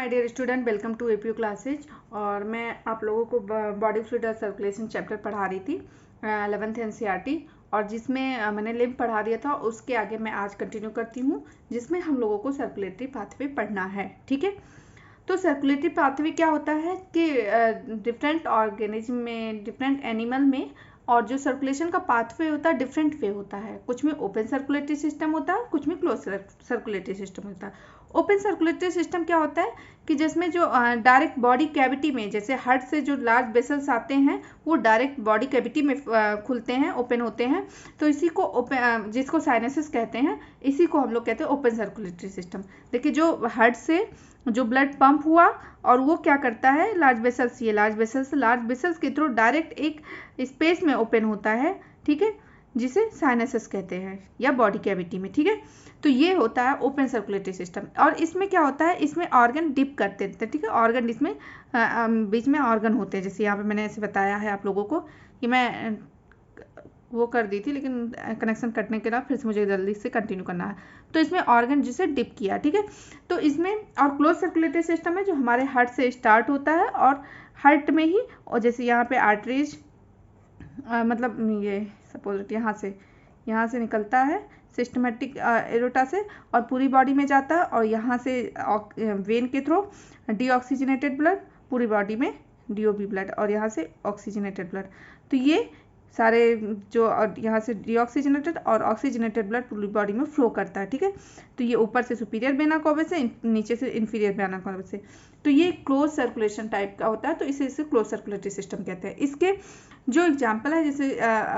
My dear student, welcome to APU classes. और मैं आप लोगों को बॉडी फ्लूइड और सर्कुलेशन चैप्टर पढ़ा रही थी 11th एनसीईआरटी, और जिसमें मैंने लिम्फ पढ़ा दिया था। उसके आगे मैं आज कंटिन्यू करती हूँ, जिसमें हम लोगों को सर्कुलेटरी पाथवे पढ़ना है। ठीक है, तो सर्कुलेटरी पाथवे क्या होता है कि डिफरेंट ऑर्गेनिज्म में, डिफरेंट एनिमल में, और जो सर्कुलेशन का पाथवे होता है डिफरेंट वे होता है। कुछ में ओपन सर्कुलेटरी सिस्टम होता है, कुछ में क्लोज सर्कुलेटरी सिस्टम होता है। ओपन सर्कुलेटरी सिस्टम क्या होता है कि जिसमें जो डायरेक्ट बॉडी कैविटी में, जैसे हार्ट से जो लार्ज वेसल्स आते हैं वो डायरेक्ट बॉडी कैविटी में खुलते हैं, ओपन होते हैं। तो इसी को ओपन, जिसको साइनसिस कहते हैं, इसी को हम लोग कहते हैं ओपन सर्कुलेटरी सिस्टम। देखिए, जो हार्ट से जो ब्लड पंप हुआ और वो क्या करता है, लार्ज वेसल्स, ये लार्ज वेसल्स के थ्रू डायरेक्ट एक स्पेस में ओपन होता है। ठीक है, जिसे साइनसिस कहते हैं, या बॉडी कैविटी में। ठीक है, तो ये होता है ओपन सर्कुलेटरी सिस्टम। और इसमें क्या होता है, इसमें ऑर्गन डिप करते थे। ठीक है, ऑर्गन इसमें बीच में ऑर्गन होते हैं। जैसे यहाँ पे मैंने ऐसे बताया है आप लोगों को कि मैं वो कर दी थी, लेकिन कनेक्शन कटने के बाद फिर से मुझे जल्दी से कंटिन्यू करना है। तो इसमें ऑर्गन जिसे डिप किया। ठीक है, तो इसमें और क्लोज सर्कुलेटरी सिस्टम है जो हमारे हार्ट से स्टार्ट होता है, और हार्ट में ही, और जैसे यहाँ पे आर्टरीज, मतलब ये सपोज यहाँ से निकलता है सिस्टमेटिक एरोटा से, और पूरी बॉडी में जाता है, और यहाँ से वेन के थ्रू डीऑक्सीजनेटेड ब्लड पूरी बॉडी में, डीओबी ब्लड, और यहाँ से ऑक्सीजनेटेड ब्लड। तो ये सारे जो यहाँ से डीऑक्सीजनेटेड और ऑक्सीजनेटेड ब्लड पूरी बॉडी में फ्लो करता है। ठीक है, तो ये ऊपर से सुपीरियर वेना कावा से, नीचे से इंफीरियर वेना कावा से। तो ये क्लोज सर्कुलेशन टाइप का होता है, तो इसे क्लोज सर्कुलेटरी सिस्टम कहते हैं। इसके जो एग्जाम्पल है, जैसे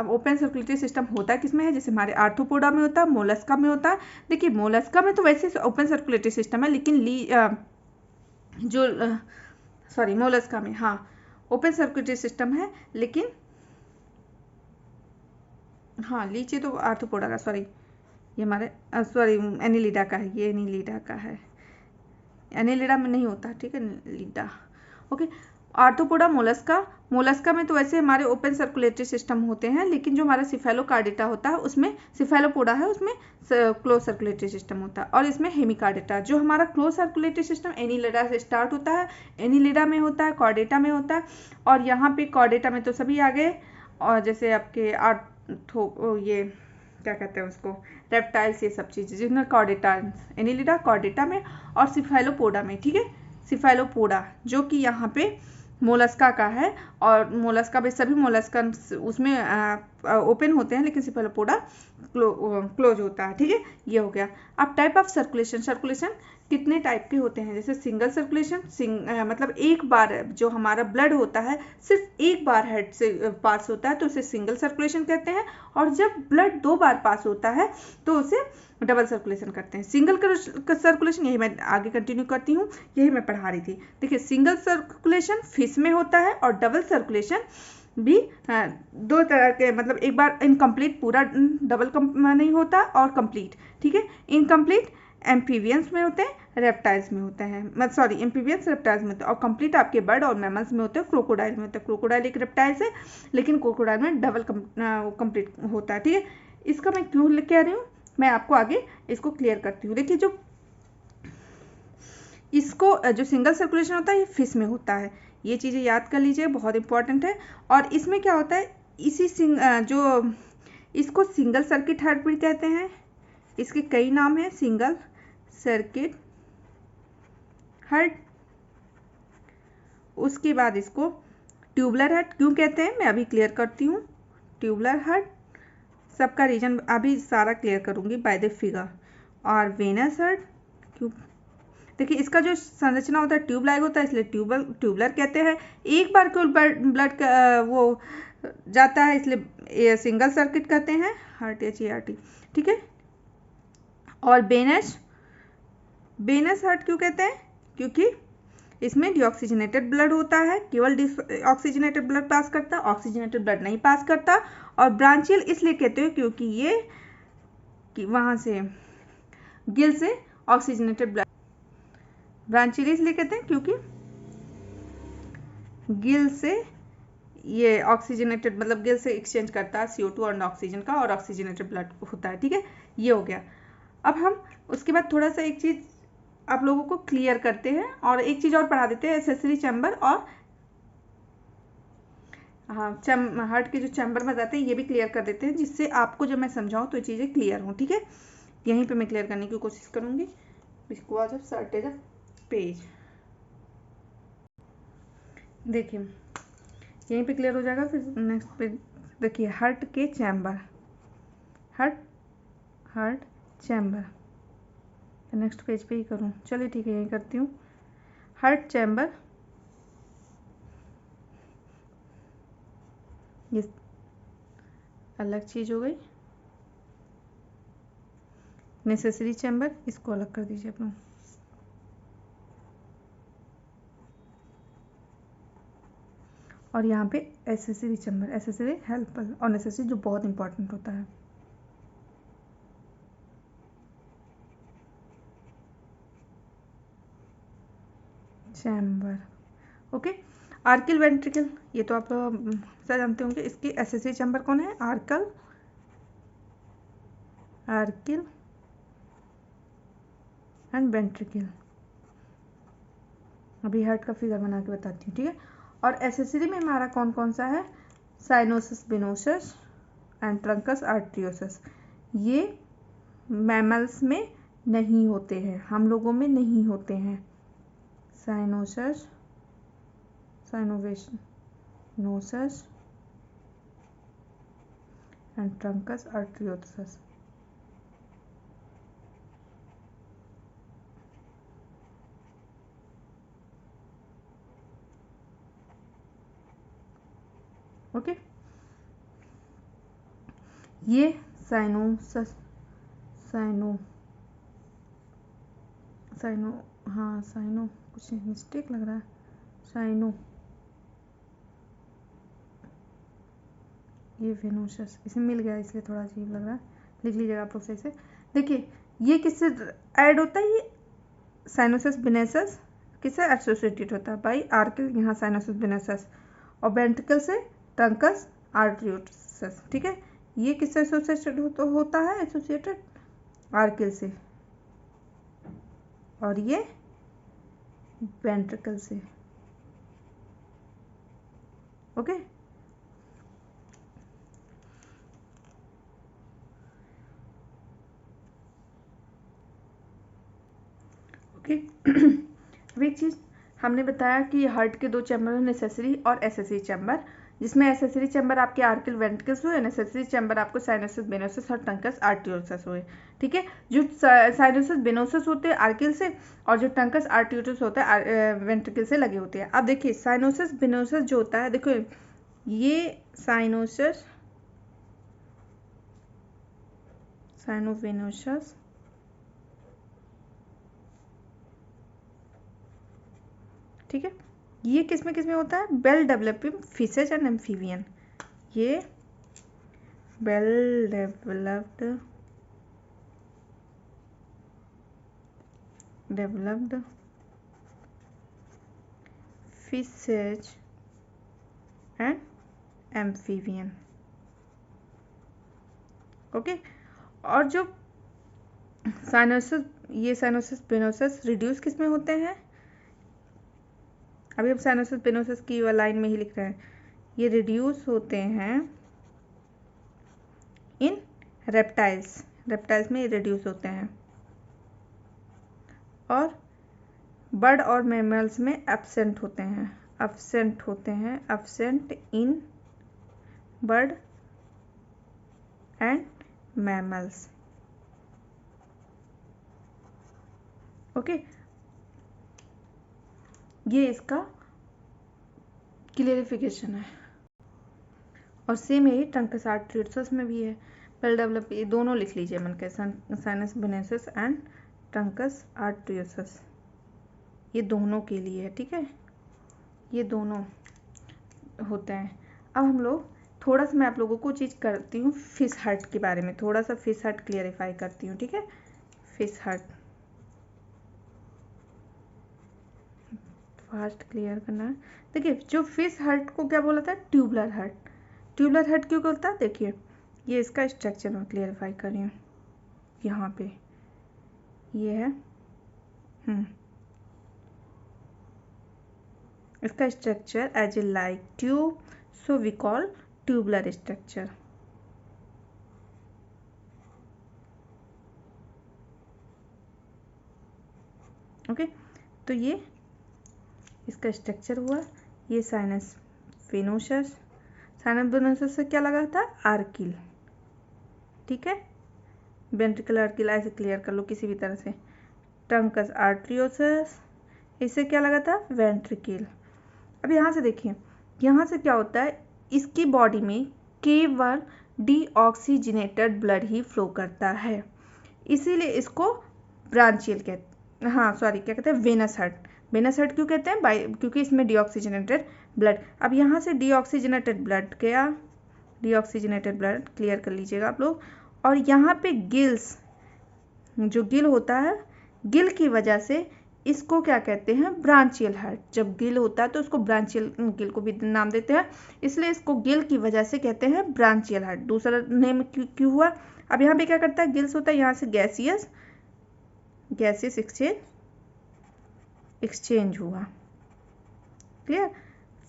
ओपन सर्कुलेटरी सिस्टम होता है किसमें है, जैसे हमारे आर्थ्रोपोडा में होता है, मोलस्का में होता है। देखिए, मोलस्का में तो वैसे ओपन सर्कुलेटरी सिस्टम है, लेकिन मोलस्का में हाँ ओपन सर्कुलेटरी सिस्टम है, लेकिन हाँ लीची तो आर्थ्रोपोडा का, सॉरी ये हमारे एनिलिडा का है, ये एनिलिडा का है, एनिलिडा में नहीं होता। ठीक है, लीडा, ओके। आर्थ्रोपोडा, मोलस्का में तो वैसे हमारे ओपन सर्कुलेटरी सिस्टम होते हैं, लेकिन जो हमारा सिफेलोकार्डेटा होता है उसमें, सिफेलोपोडा है उसमें क्लोज सर्कुलेटरी सिस्टम होता है। और इसमें हेमिकार्डेटा, जो हमारा क्लोज सर्कुलेटरी सिस्टम एनिलिडा से स्टार्ट होता है, एनिलिडा में होता है, कॉर्डेटा में होता है। और यहाँ पे कॉर्डेटा में तो सभी आ गए, और जैसे आपके ये क्या कहते हैं उसको, रेप्टाइल्स, ये सब चीज़ें जिनमें कॉर्डेटा, एनिलिडा कॉर्डेटा में, और सिफेलोपोडा में। ठीक है, सिफेलोपोडा जो कि यहाँ पे मोलस्का का है, और मोलस्का में सभी मोलस्का उसमें ओपन होते हैं, लेकिन सिफेलोपोडा क्लोज होता है। ठीक है, ये हो गया। अब टाइप ऑफ सर्कुलेशन कितने टाइप के होते हैं, जैसे सिंगल सर्कुलेशन, मतलब एक बार जो हमारा ब्लड होता है सिर्फ एक बार हेड से पास होता है, तो उसे सिंगल सर्कुलेशन कहते हैं। और जब ब्लड 2 बार पास होता है तो उसे डबल सर्कुलेशन करते हैं। सिंगल सर्कुलेशन, यही मैं आगे कंटिन्यू करती हूँ, यही मैं पढ़ा रही थी। देखिए, सिंगल सर्कुलेशन फिश में होता है, और डबल सर्कुलेशन भी 2 तरह के, मतलब एक बार इनकम्प्लीट, पूरा डबल नहीं होता, और कंप्लीट। ठीक है, इनकम्प्लीट एम्फीबियंस में होते हैं, रेप्टाइल्स में होते हैं, सॉरी एम्फीबियंस रेप्टाइल्स में होते हैं, और कंप्लीट आपके बर्ड और मैमल्स में होते हैं, क्रोकोडाइल में होते हैं। क्रोकोडाइल एक रेप्टाइल्स है, लेकिन क्रोकोडाइल में डबल कंप्लीट होता है। ठीक है, इसका मैं क्यों कह रही हूँ, मैं आपको आगे इसको क्लियर करती हूँ। देखिए, जो इसको जो सिंगल सर्कुलेशन होता है ये फिश में होता है, ये चीज़ें याद कर लीजिए, बहुत इंपॉर्टेंट है। और इसमें क्या होता है, जो इसको सिंगल सर्किट हार्ट भी कहते हैं, इसके कई नाम हैं, सिंगल सर्किट हार्ट। उसके बाद इसको ट्यूबुलर हार्ट क्यों कहते हैं, मैं अभी क्लियर करती हूँ। ट्यूबुलर हार्ट, सबका रीजन अभी सारा क्लियर करूँगी बाय द फिगर। और वेनस हार्ट क्यों, देखिए इसका जो संरचना होता है ट्यूब लाइक होता है, इसलिए ट्यूबुलर कहते हैं। एक बार केवल ब्लड वो जाता है, इसलिए सिंगल सर्किट कहते हैं, हार्ट, HART। ठीक है, और वेनस हार्ट क्यों कहते हैं, क्योंकि इसमें डीऑक्सीजनेटेड ब्लड होता है, केवल ऑक्सीजनेटेड ब्लड पास करता, ऑक्सीजनेटेड ब्लड नहीं पास करता। और ब्रांचियल इसलिए कहते हैं क्योंकि ये वहाँ से गिल से ऑक्सीजनेटेड ब्लड, ब्रांचियल इसलिए कहते हैं क्योंकि गिल से ये ऑक्सीजनेटेड, मतलब गिल से एक्सचेंज करता है CO2 और ऑक्सीजन का, और ऑक्सीजनेटेड ब्लड होता है। ठीक है, ये हो गया। अब हम उसके बाद थोड़ा सा एक चीज़ आप लोगों को क्लियर करते हैं। और एक चीज़ और पढ़ा देते हैं, एक्सेसरी चैम्बर और हाँ हार्ट के जो चैम्बर में जाते हैं ये भी क्लियर कर देते हैं, जिससे आपको जब मैं समझाऊँ तो ये चीज़ें क्लियर हों। ठीक है, यहीं पे मैं क्लियर करने की कोशिश करूँगी। इसको आज अब सर्टेज पेज देखिए यहीं पे क्लियर हो जाएगा। फिर नेक्स्ट पेज देखिए, हार्ट के chamber, heart chamber, next page पे ही करूँ, चलिए ठीक है यही करती हूँ। हार्ट चैम्बर, ये अलग चीज़ हो गई। नेसेसरी चैम्बर, इसको अलग कर दीजिए अपना। और यहाँ पे एसेसरी चैम्बर, एसेसरी हेल्पफुल और नेसेसरी जो बहुत इंपॉर्टेंट होता है। Chamber, okay. आर्किल वेंट्रिकल, ये तो आप सब जानते होंगे। इसकी एसेसरी चैम्बर कौन है? आर्किल एंड वेंट्रिकल। अभी हार्ट का फिगर बना के बताती हूँ, ठीक है। और एसेसरी में हमारा कौन कौन सा है? Cyanosis venosus and trunks arteriosus. ये मैमल्स में नहीं होते हैं, हम लोगों में नहीं होते हैं। साइनोवेनोसस एंड ट्रंकस आर्टरियोसस। ओके, ये साइनो हाँ साइनो, कुछ मिस्टेक लग रहा है। साइनो, ये वेनोसस इसमें मिल गया इसलिए थोड़ा अजीब लग रहा है, लिख लीजिएगा आप लोग सही से। देखिए ये किससे ऐड होता है? ये साइनोसिस वेनेसस किससे एसोसिएटेड होता है? बाई आर्किल, यहाँ साइनोसिस वेनेसस, और वेंट्रिकल से ट्रंकस आर्टरियोसस। ठीक है, ये किससे एसोसिएटेड होता है? एसोसिएटेड आर्किल से, और ये वेंट्रिकल से। Okay, okay. अब एक चीज़ हमने बताया कि हार्ट के दो चैम्बर हैं, नेसेसरी और एसेसरी चैम्बर, जिसमें एसेसरी चैम्बर आपके आर्किल वेंट्रिकल्स हुए, नेसेसरी चैम्बर आपको साइनोसिस वेनोसस और ट्रंकस आर्टियोसस हुए। ठीक है, जो साइनोसिस वेनोसस होते हैं आर्किल से, और जो ट्रंकस आर्टियोसस होता है वेंट्रिकल से लगे होते हैं। अब देखिए साइनोसिस वेनोसस जो होता है, देखो ये साइनोवेनोसस, ठीक है, ये किस में होता है? Well developing fishes and amphibian. ये well developed fishes and amphibian. Okay, और जो साइनोसिस, ये साइनोसिस वेनोसस रिड्यूस किस में होते हैं? अभी हम साइनोसिस वेनोसस की लाइन में ही लिख रहे हैं। ये रिड्यूस होते हैं इन रेप्टाइल्स में रिड्यूस होते हैं, और बर्ड और मैमल्स में एब्सेंट होते इन बर्ड एंड मैमल्स। ओके, ये इसका क्लियरिफिकेशन है। और सेम यही ट्रंकस आर्टरियोसस में भी है, वेल डेवलप, ये दोनों लिख लीजिए मन के, साइनस वेनेसस एंड ट्रंकस आर्टरियोसस, ये दोनों के लिए है। ठीक है, ये दोनों होते हैं। अब हम लोग थोड़ा सा, मैं आप लोगों को चीज़ करती हूँ फिश हार्ट के बारे में, थोड़ा सा फिश हार्ट क्लियरिफाई करती हूँ। ठीक है, फिश हार्ट फास्ट क्लियर करना है। देखिए जो फिश हार्ट को क्या बोला था? Tubular heart. ट्यूबलर हार्ट क्यों बोलता है? देखिए ये इसका स्ट्रक्चर मैं क्लियरिफाई कर रही हूँ। यहाँ पे ये है इसका structure as a like tube, so we call tubular structure. Okay, तो ये इसका स्ट्रक्चर हुआ। ये साइनस वेनोसस, साइनस वेनोसस से क्या लगा था? आर्किल, ठीक है। वेंट्रिकल आर्किल ऐसे क्लियर कर लो किसी भी तरह से। ट्रंकस आर्टरियोसस, इससे क्या लगा था? वेंट्रिकल। अब यहाँ से देखिए, यहाँ से क्या होता है, इसकी बॉडी में केवल डीऑक्सीजनेटेड ब्लड ही फ्लो करता है, इसीलिए इसको ब्रांचियल कहते हैं। हाँ सॉरी, क्या कहते हैं? Venus heart. वेनस हार्ट क्यों कहते हैं? क्योंकि इसमें डीऑक्सीजनेटेड ब्लड। अब यहाँ से डीऑक्सीजनेटेड ब्लड गया, डीऑक्सीजनेटेड ब्लड क्लियर कर लीजिएगा आप लोग। और यहाँ पे गिल्स, जो गिल होता है, गिल की वजह से इसको क्या कहते हैं? Branchial heart. जब गिल होता है तो उसको ब्रांचियल, गिल को भी नाम देते हैं, इसलिए इसको गिल की वजह से कहते हैं ब्रांचियल हार्ट। दूसरा नेम क्यों हुआ? अब यहाँ पे क्या करता है? गिल्स होता है, यहाँ से गैसियस एक्सचेंज हुआ, क्लियर।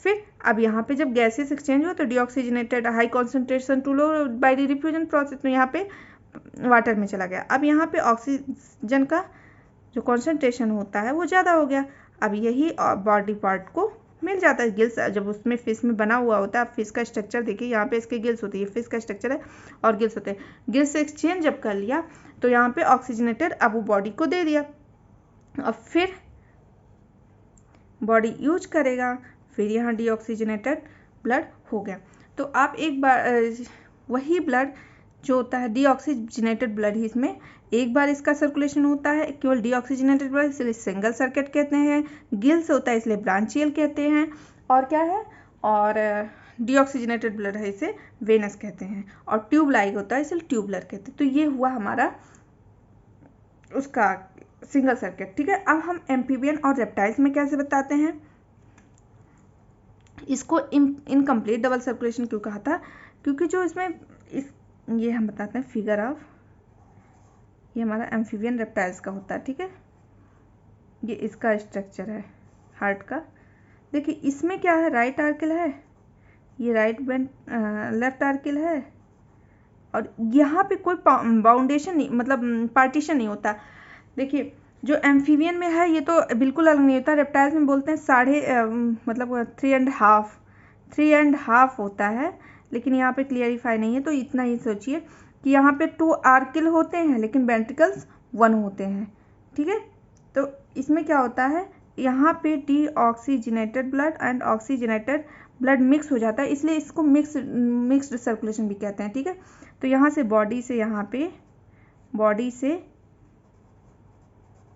फिर अब यहाँ पे जब गैसेस एक्सचेंज हुआ तो deoxygenated high concentration to low by diffusion process, तो यहाँ पे वाटर में चला गया। अब यहाँ पे ऑक्सीजन का जो कॉन्सेंट्रेशन होता है वो ज़्यादा हो गया। अब यही बॉडी पार्ट को मिल जाता है गिल्स, जब उसमें फिश में बना हुआ होता है। आप फिश का स्ट्रक्चर देखिए, यहाँ पे इसके गिल्स होती है, फिश का स्ट्रक्चर है और गिल्स होते हैं। गिल्स से एक्सचेंज जब कर लिया तो यहाँ पे ऑक्सीजनेटेड अब वो बॉडी को दे दिया। अब फिर बॉडी यूज करेगा, फिर यहाँ डीऑक्सीजनेटेड ब्लड हो गया। तो आप एक बार वही ब्लड जो होता है डीऑक्सीजनेटेड ब्लड ही, इसमें एक बार इसका सर्कुलेशन होता है केवल डीऑक्सीजनेटेड ब्लड, इसलिए सिंगल सर्किट कहते हैं। गिल्स होता है इसलिए ब्रांचियल कहते हैं। और क्या है? और डीऑक्सीजनेटेड ब्लड है इसे वेनस कहते हैं। और ट्यूब लाइक होता है इसलिए ट्यूबुलर कहते हैं। तो ये हुआ हमारा उसका सिंगल सर्किट, ठीक है। अब हम एम्फीबियन और रेप्टाइल्स में कैसे बताते हैं? इसको इनकम्प्लीट डबल सर्कुलेशन क्यों कहा था? क्योंकि जो इसमें ये हम बताते हैं फिगर ऑफ, ये हमारा एम्फीबियन रेप्टाइल्स का होता है, ठीक है। ये इसका स्ट्रक्चर है हार्ट का। देखिए इसमें क्या है? राइट आर्किल है, ये राइट लेफ्ट आर्किल है, और यहाँ पे कोई बाउंडेशन नहीं, मतलब पार्टीशन नहीं होता। देखिए जो एम्फीबियन में है ये तो बिल्कुल अलग नहीं होता। रेप्टाइल्स में बोलते हैं मतलब 3.5 होता है, लेकिन यहाँ पे क्लियरिफाई नहीं है, तो इतना ही सोचिए कि यहाँ पे 2 आर्किल होते हैं लेकिन वेंट्रिकल्स 1 होते हैं, ठीक है। तो इसमें क्या होता है? यहाँ पे deoxygenated blood and oxygenated blood mix हो जाता है, इसलिए इसको मिक्स्ड सर्कुलेशन भी कहते हैं, ठीक है। तो यहाँ से बॉडी से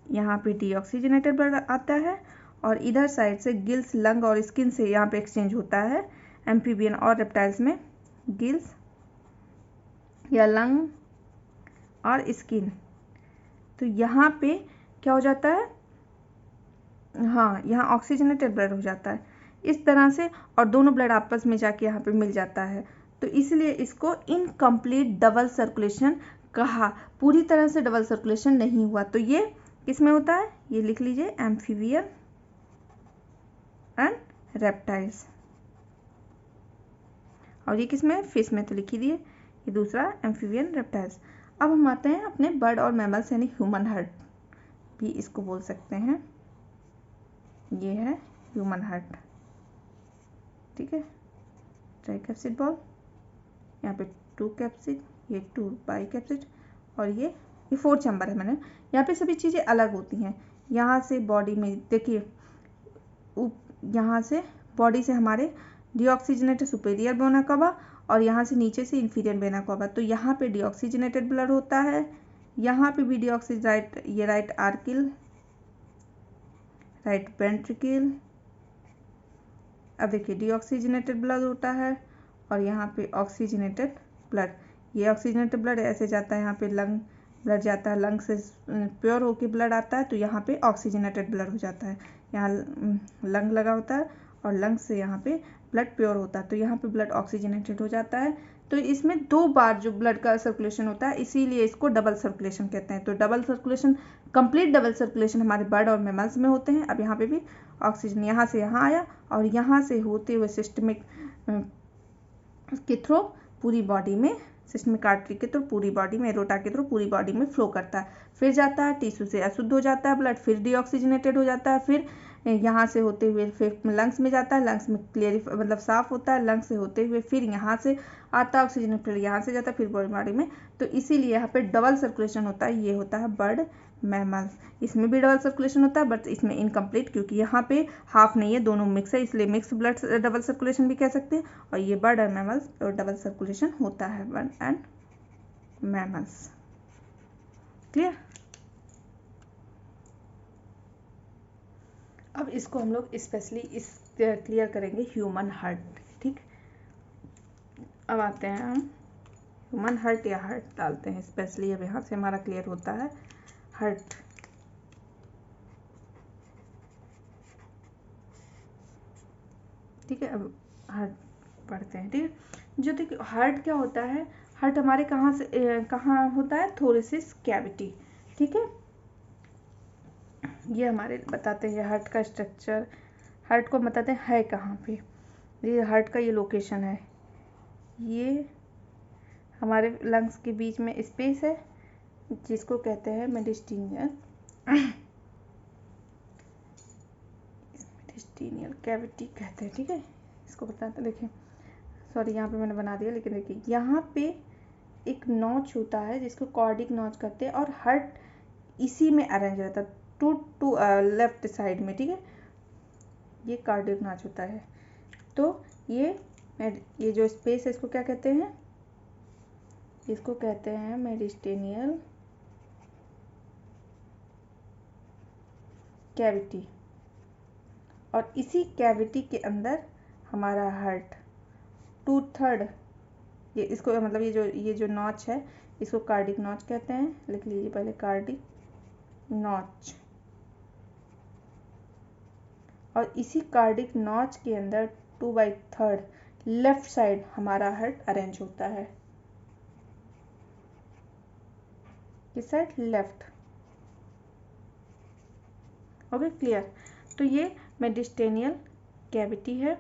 यहाँ पे डीऑक्सीजनेटेड ब्लड आता है, और इधर साइड से गिल्स, लंग और स्किन से यहाँ पे एक्सचेंज होता है। एम्फीबियन और रेप्टाइल्स में गिल्स या लंग और स्किन। तो यहाँ पे क्या हो जाता है? हाँ, यहाँ ऑक्सीजनेटेड ब्लड हो जाता है इस तरह से, और दोनों ब्लड आपस में जाके यहाँ पे मिल जाता है। तो इसलिए इसको इनकम्प्लीट डबल सर्कुलेशन कहा। पूरी तरह से डबल सर्कुलेशन नहीं हुआ। तो ये किस में होता है? ये लिख लीजिए, एम्फीबियन एंड रेप्टाइल्स। और ये किस में? फिश में, तो लिख ही दिए। ये दूसरा एम्फीबियन रेप्टाइल्स। अब हम आते हैं अपने बर्ड और मैमल्स यानी ह्यूमन हार्ट भी इसको बोल सकते हैं। ये है ह्यूमन हार्ट, ठीक है। ट्राइकैप्सिड बॉल, यहाँ पे 2 कैप्सिड, ये 2 बाई कैप्सिड, और ये 4 चैम्बर है। मैंने यहाँ पे सभी चीज़ें अलग होती हैं। यहाँ से बॉडी में देखिए, यहाँ से बॉडी से हमारे डीऑक्सीजनेटेड सुपेरियर वेना कावा, और यहाँ से नीचे से इन्फीरियर वेना कावा। तो यहाँ पे डीऑक्सीजनेटेड ब्लड होता है, यहाँ पे भी डीऑक्सीजनेटेड, ये राइट आर्किल, राइट वेंट्रिकल। अब देखिए डीऑक्सीजनेटेड ब्लड होता है, और यहाँ पे ऑक्सीजनेटेड ब्लड, ये ऑक्सीजनेटेड ब्लड ऐसे जाता है, यहाँ पे लंग ब्लड जाता है, लंग से प्योर होके ब्लड आता है, तो यहाँ पे ऑक्सीजनेटेड ब्लड हो जाता है। यहाँ लंग लगा होता है और लंग से यहाँ पे ब्लड प्योर होता है, तो यहाँ पे ब्लड ऑक्सीजनेटेड हो जाता है। तो इसमें 2 बार जो ब्लड का सर्कुलेशन होता है, इसीलिए इसको डबल सर्कुलेशन कहते हैं। तो double circulation, complete double circulation हमारे बर्ड और मैमल्स में होते हैं। अब यहाँ पे भी ऑक्सीजन यहाँ से यहाँ आया और यहाँ से होते हुए सिस्टमिक के थ्रू पूरी बॉडी में, सिस्टमिक आर्टरी के थ्रू पूरी बॉडी में, एरोटा के थ्रू पूरी बॉडी में फ्लो करता है। फिर जाता है टिश्यू से अशुद्ध हो जाता है ब्लड, फिर डीऑक्सीजनेटेड हो जाता है, फिर यहाँ से होते हुए फिर लंग्स में जाता है, लंग्स में क्लियर मतलब साफ होता है, लंग्स से होते हुए फिर यहाँ से आता है ऑक्सीजन, फिर यहाँ से जाता है, फिर बॉडी में। तो इसीलिए यहाँ पे डबल सर्कुलेशन होता है। ये होता है बर्ड मैमल्स। इसमें भी डबल सर्कुलेशन होता है, बट इसमें इनकम्प्लीट, क्योंकि यहाँ पे हाफ नहीं है, दोनों मिक्स है, इसलिए मिक्स ब्लड डबल सर्कुलेशन भी कह सकते हैं। और ये बर्ड और मैमल्स और डबल सर्कुलेशन होता है, बर्ड एंड मैमल्स। क्लियर। अब इसको हम लोग स्पेशली इस क्लियर करेंगे ह्यूमन हार्ट। ठीक, अब आते हैं हम ह्यूमन हार्ट या हार्ट डालते हैं स्पेशली। अब यहाँ से हमारा क्लियर होता है हार्ट। ठीक है, अब हार्ट पढ़ते हैं। ठीक है, जो देखिए हार्ट क्या होता है, हार्ट हमारे कहाँ से कहाँ होता है, थोरेसिस कैविटी। ठीक है, ये हमारे बताते हैं हार्ट का स्ट्रक्चर, हार्ट को बताते हैं है कहाँ पे। ये हार्ट का ये लोकेशन है, ये हमारे लंग्स के बीच में स्पेस है जिसको कहते हैं मेडिस्टीनियल कैविटी कहते हैं। ठीक है, इसको बताते हैं। देखिए सॉरी, यहाँ पे मैंने बना दिया, लेकिन देखिए यहाँ पे एक नॉच होता है जिसको कार्डिक नॉच कहते हैं, और हार्ट इसी में अरेंज रहता है टू लेफ्ट साइड में। ठीक है, ये कार्डिक नॉच होता है। तो ये जो स्पेस है इसको क्या कहते हैं, इसको कहते हैं मेडिस्टेनियल कैविटी। और इसी कैविटी के अंदर हमारा हार्ट 2/3, ये इसको मतलब ये जो नॉच है इसको कार्डिक नॉच कहते हैं। लिख लीजिए पहले, कार्डिक नॉच। और इसी कार्डिक नॉच के अंदर 2/3 लेफ्ट साइड हमारा हार्ट अरेंज होता है। किस साइड, लेफ्ट। Okay, clear. तो ये मेडिस्टेनियल कैविटी है।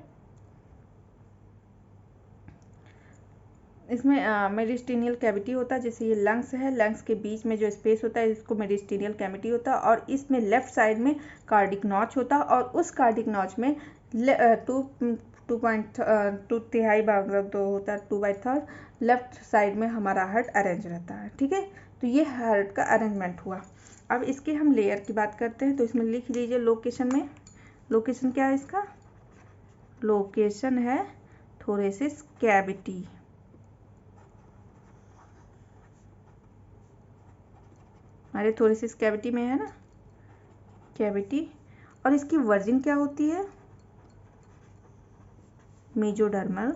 इसमें मेडिस्टेनियल कैविटी होता है, जैसे ये लंग्स है, लंग्स के बीच में जो स्पेस होता है इसको मेडिस्टेनियल कैविटी होता है। और इसमें लेफ्ट साइड में कार्डिक नॉच होता है, और उस कार्डिक नॉच में 2/3 भाग दो होता है, 2/3 लेफ्ट साइड में हमारा हार्ट अरेंज रहता है। ठीक है, तो ये हार्ट का अरेंजमेंट हुआ। अब इसके हम लेयर की बात करते हैं, तो इसमें लिख लीजिए लोकेशन में, लोकेशन क्या है इसका, लोकेशन है थोरेसिस कैविटी। हमारे थोरेसिस कैविटी में है ना कैविटी। और इसकी वर्जिन क्या होती है, मेजोडर्मल,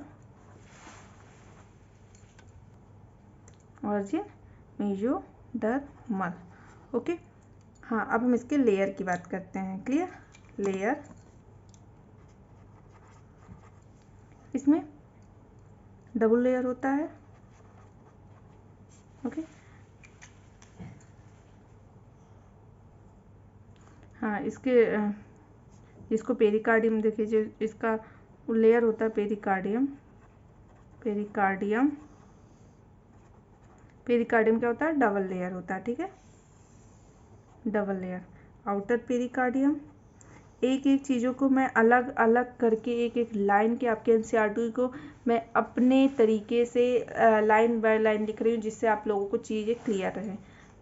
वर्जिन मेजोडर्मल। ओके, हाँ, अब हम इसके लेयर की बात करते हैं। क्लियर, लेयर, इसमें डबल लेयर होता है। ओके, हाँ, इसको पेरिकार्डियम, देखिए जो इसका लेयर होता है पेरिकार्डियम। पेरिकार्डियम क्या होता है, डबल लेयर होता है। ठीक है, डबल लेयर, आउटर पेरिकार्डियम। एक एक चीज़ों को मैं अलग अलग करके, एक एक लाइन के आपके एनसीईआरटी को मैं अपने तरीके से लाइन बाय लाइन लिख रही हूँ, जिससे आप लोगों को चीज़ें क्लियर रहे।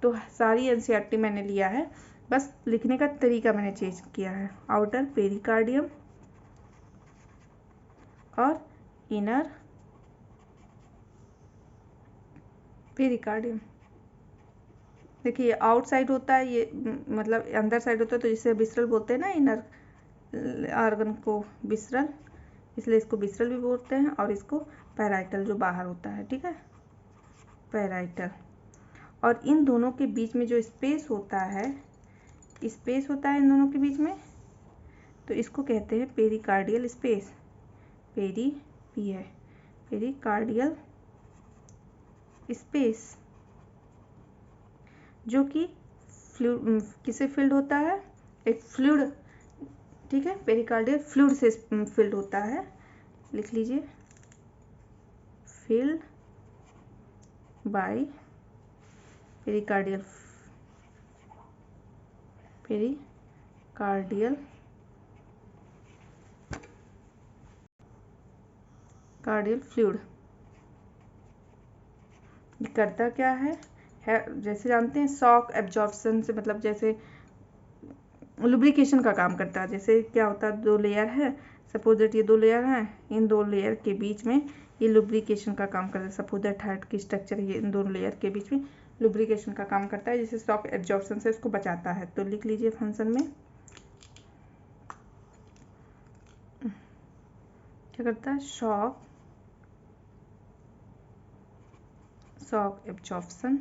तो सारी एनसीईआरटी मैंने लिया है, बस लिखने का तरीका मैंने चेंज किया है। आउटर पेरिकार्डियम और इनर पेरिकार्डियम। देखिए आउटसाइड होता है, ये मतलब अंदर साइड होता है, तो जिसे विसरल बोलते हैं ना, इनर ऑर्गन को विसरल, इसलिए इसको विसरल भी बोलते हैं। और इसको पैराइटल, जो बाहर होता है। ठीक है, पैराइटल। और इन दोनों के बीच में जो स्पेस होता है इन दोनों के बीच में, तो इसको कहते हैं पेरिकार्डियल स्पेस। पेरिकार्डियल स्पेस जो कि किसे फिल्ड होता है, एक फ्लूइड, ठीक है, पेरिकार्डियल फ्लूइड से फिल्ड होता है, लिख लीजिए, फिल्ड बाय पेरिकार्डियल कार्डियल फ्लूइड। ये करता क्या है, जैसे जानते हैं शॉक एब्जॉर्प्शन से, मतलब जैसे लुब्रिकेशन का काम करता है। जैसे क्या होता है, दो लेयर है, सपोज दैट ये दो लेयर हैं, इन दो लेयर के बीच में ये लुब्रिकेशन का काम करता है। सपोज दैट हार्ट की स्ट्रक्चर है, इन दोनों लेयर के बीच में लुब्रिकेशन का काम करता है, जिससे शॉक एब्जॉर्प्शन से इसको बचाता है। तो लिख लीजिए फंक्शन में क्या करता है, शॉक एब्जॉर्प्शन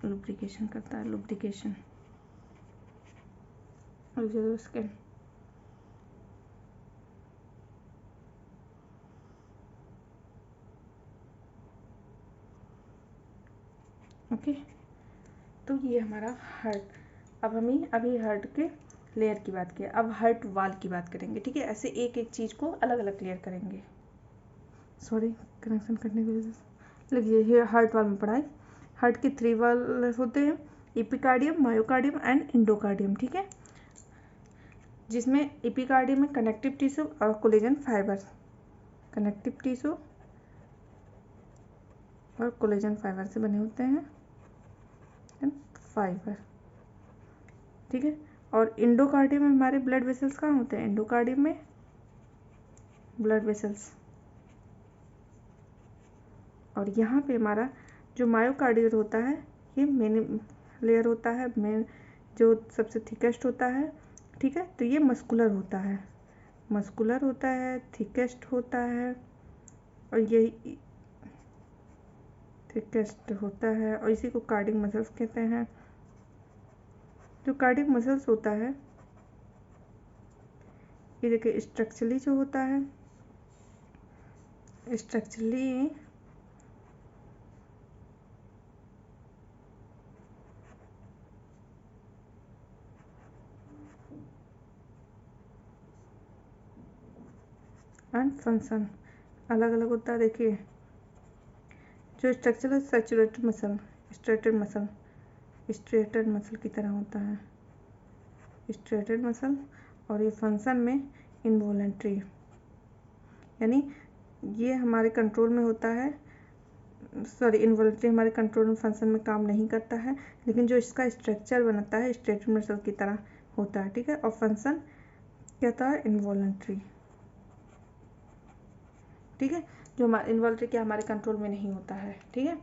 लुब्रिकेशन करता है, लुब्रिकेशन स्किन। ओके, तो ये हमारा हार्ट। अब हमें अभी हार्ट के लेयर की बात की, अब हार्ट वाल की बात करेंगे, ठीक है। ऐसे एक एक चीज़ को अलग अलग क्लियर करेंगे। सॉरी, कनेक्शन करने की वजह से। लिखिए, ये हार्ट वाल में पढ़ाई, हार्ट के 3 वाल होते हैं, एपिकार्डियम, मायोकार्डियम एंड एंडोकार्डियम, ठीक है। जिसमें एपिकार्डियम में कनेक्टिव टिश्यू और कोलेजन फाइबर, कनेक्टिव टिश्यू और कोलेजन फाइबर से बने होते हैं, फाइबर, ठीक है। और एंडोकार्डियम में हमारे ब्लड वेसल्स कहाँ होते हैं, एंडोकार्डियम में ब्लड वेसल्स। और यहाँ पे हमारा जो मायोकार्डियल होता है, ये मेन लेयर होता है, मेन जो सबसे थिकेस्ट होता है, ठीक है। तो ये मस्कुलर होता है, मस्कुलर होता है, थिकेस्ट होता है, और यही थिकेस्ट होता है, और इसी को कार्डियक मसल्स कहते हैं। जो कार्डियक मसल्स होता है, ये देखिए स्ट्रक्चरली जो होता है, स्ट्रक्चरली एंड फंक्शन अलग अलग होता है। देखिए, जो स्ट्रक्चर है सैचुरेटेड मसल, स्ट्रेटेड मसल की तरह होता है, स्ट्रेटेड मसल। और ये फंक्शन में इनवॉलेंट्री, यानी ये हमारे कंट्रोल में होता है, सॉरी इनवॉलेंट्री हमारे कंट्रोल में फंक्शन में काम नहीं करता है, लेकिन जो इसका स्ट्रक्चर बनता है स्ट्रेटेड मसल की तरह होता है, ठीक है। और फंक्शन क्या था, इनवॉलेंट्री, ठीक है। जो हमारे इनवॉलेंट्री क्या हमारे कंट्रोल में नहीं होता है, ठीक है।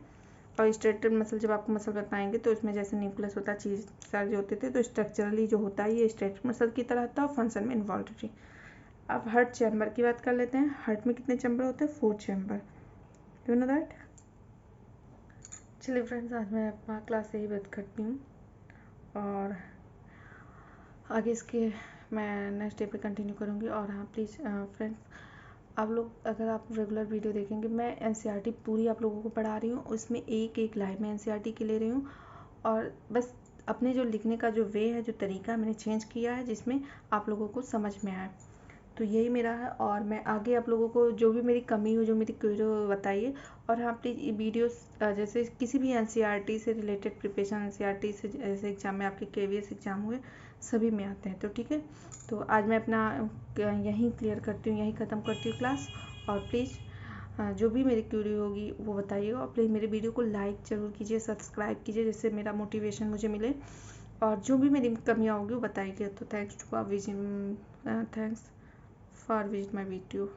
और स्ट्रेटेड मसल जब आपको मसल बताएंगे तो इसमें जैसे न्यूक्लियस होता है, चीज सारे जो होते थे, तो स्ट्रक्चरली जो होता है ये स्ट्रेटेड मसल की तरह होता है, और फंक्शन में इनवॉल्वरी। अब हार्ट चैम्बर की बात कर लेते हैं। हार्ट में कितने चैम्बर होते हैं, 4 चैम्बर, यू नो दैट। चलिए फ्रेंड्स, आज मैं अपना क्लास यही बात करती हूँ, और आगे इसके मैं नेक्स्ट डे पे कंटिन्यू करूँगी। और हाँ प्लीज़ फ्रेंड्स, आप लोग अगर आप रेगुलर वीडियो देखेंगे, मैं एनसीईआरटी पूरी आप लोगों को पढ़ा रही हूँ, उसमें एक एक लाइन में एनसीईआरटी की ले रही हूँ, और बस अपने जो लिखने का जो वे है, जो तरीका मैंने चेंज किया है, जिसमें आप लोगों को समझ में आए। तो यही मेरा है, और मैं आगे आप लोगों को जो भी मेरी कमी हो, जो मेरी क्वेरी हो, बताइए। और हाँ प्लीज़ ये वीडियोस जैसे किसी भी एनसीईआरटी से रिलेटेड प्रिपरेशन, एनसीईआरटी से जैसे एग्जाम में आपके केवीएस एग्जाम हुए, सभी में आते हैं, तो ठीक है। तो आज मैं अपना यहीं क्लियर करती हूँ, यहीं ख़त्म करती हूँ क्लास। और प्लीज़ जो भी मेरी क्वेरी होगी वो बताइएगा, और प्लीज़ मेरे वीडियो को लाइक ज़रूर कीजिए, सब्सक्राइब कीजिए, जिससे मेरा मोटिवेशन मुझे मिले, और जो भी मेरी कमियाँ होगी वो बताइएगा। तो thanks for visit my video.